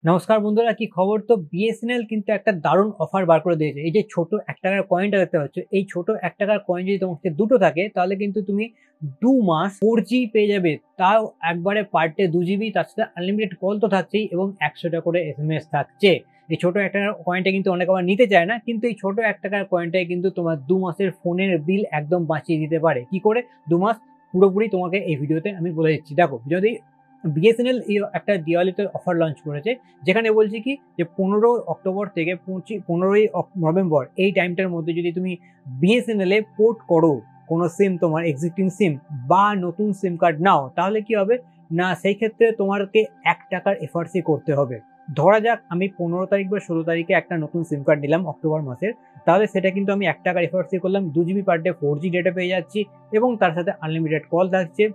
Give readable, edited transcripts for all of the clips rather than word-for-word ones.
নমস্কার বন্ধুরা, কি খবর? তো বিএসএনএল কিন্তু একটা দারুণ অফার বার করে দিয়েছে। এই যে ছোট 1 টাকার কয়েনটা দেখতে পাচ্ছ, এই ছোট 1 টাকার কয়েন যদি তোমার কাছে দুটো থাকে তাহলে কিন্তু তুমি 2 মাস 4G পেয়ে যাবে। তাও একবারে পার ডে 2 জিবি, তার সাথে আনলিমিটেড কল তো থাকছেই এবং 100 টা করে এসএমএস থাকছে। এই ছোট 1 টাকার কয়েনটা কিন্তু অনেকে আবার নিতে চায় না, কিন্তু এই ছোট 1 টাকার কয়েনটাই কিন্তু তোমার 2 মাসের ফোনের বিল একদম বাঁচিয়ে দিতে পারে। কি করে 2 মাস? পুরোপুরি তোমাকে এই ভিডিওতে আমি বলে দিচ্ছি। দেখো, যদি বিএসএনএল একটা দিওয়ালিতে অফার লঞ্চ করেছে, যেখানে বলছি কি যে 15 অক্টোবর থেকে 15ই নভেম্বর এই টাইমটার মধ্যে যদি তুমি বিএসএনএল এ পোর্ট করো কোনো সিম, তোমার এক্সিস্টিং সিম বা নতুন সিম কার্ড নাও, তাহলে কি হবে না, সেই ক্ষেত্রে তোমাকে 1 টাকার এফআরসি করতে হবে। ধরা যাক আমি 15 তারিখ বা 16 তারিখে একটা নতুন সিম কার্ড নিলাম অক্টোবর মাসের, তাহলে সেটা কিন্তু আমি 1 টাকার এফআরসি করলাম, 2 GB per day 4G data পেয়ে যাচ্ছি এবং তার সাথে আনলিমিটেড কল থাকছে,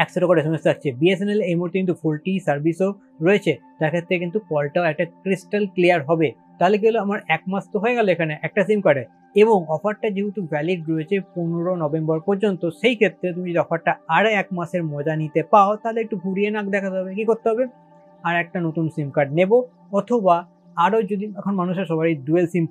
100 টাকা এসএমএস থাকছে। বিএসএনএল এই মুহূর্তে কিন্তু 4G সার্ভিসও রয়েছে, তার ক্ষেত্রে কিন্তু কলটাও একটা ক্রিস্টাল ক্লিয়ার হবে। তাহলে কি হলো, আমার 1 মাস তো হয়ে গেল এখানে একটা সিম কার্ডে, এবং অফারটা যেহেতু ভ্যালিড রয়েছে 15 নভেম্বর পর্যন্ত, সেই ক্ষেত্রে তুমি যদি অফারটা আরো 1 মাসের মজা নিতে পাও, তাহলে একটু ঘুরিয়ে নাক দেখাতে হবে। কি করতে হবে? আর একটা নতুন সিম কার্ড নেব, অথবা আরো যদি এখন মানুষের সবারই ডুয়েল সিম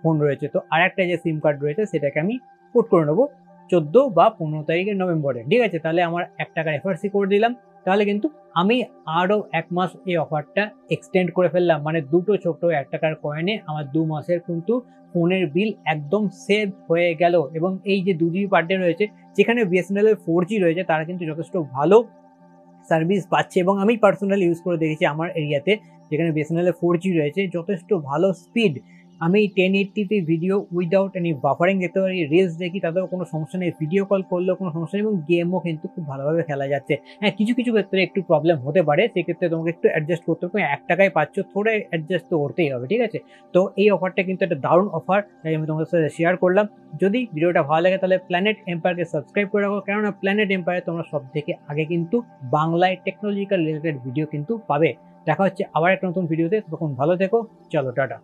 ফোন রয়েছে, তো আর একটা যে সিম কার্ড রয়েছে সেটাকে আমি পোর্ট করে নেবো 14 বা 15 তারিখের নভেম্বরে। ঠিক আছে, তাহলে আমার 1 টাকার এফআরসি করে দিলাম। তাহলে কিন্তু আমি আরো 1 মাস এই অফারটা এক্সটেন্ড করে ফেললাম, মানে দুটো ছোট 1 টাকার কয়েনে আমার 2 মাসের কিন্তু ফোনের বিল একদম সেভ হয়ে গেল। এবং এই যে 2 জিবি পার ডে রয়েছে, যেখানে বিএসএনএল এর 4G রয়েছে, তারা কিন্তু যথেষ্ট ভালো সার্ভিস পাচ্ছে, এবং আমি পার্সোনালি ইউজ করে দেখেছি আমার এরিয়াতে, যেখানে বিএসএনএল এর 4G রয়েছে, যথেষ্ট ভালো স্পিড। আমি 1080p video without any buffering দেখতে পারি, রিলস দেখি, তাতেও কোনো সমস্যা নেই, ভিডিও কল করলেও কোনো সমস্যা নেই, এবং গেমও কিন্তু খুব ভালোভাবে খেলা যাচ্ছে। হ্যাঁ, কিছু কিছু ক্ষেত্রে একটু প্রবলেম হতে পারে, সেক্ষেত্রে তোমাকে একটু অ্যাডজাস্ট করতে হবে। 1 টাকায় পাচ্ছ, থোড়া অ্যাডজাস্ট তো করতেই হবে। ঠিক আছে, তো এই অফারটা কিন্তু একটা দারুণ অফার, তাই আমি তোমাদের সাথে শেয়ার করলাম। যদি ভিডিওটা ভালো লাগে তাহলে প্ল্যানেট এম্পায়ারকে সাবস্ক্রাইব করে রাখো, কেননা প্ল্যানেট এম্পায়ারে তোমরা সব থেকে আগে কিন্তু বাংলায় টেকনোলজিক্যাল রিলেটেড ভিডিও কিন্তু পাবে। দেখা হচ্ছে আবার একটা নতুন ভিডিওতে, তখন ভালো থেকো। চলো, টাটা।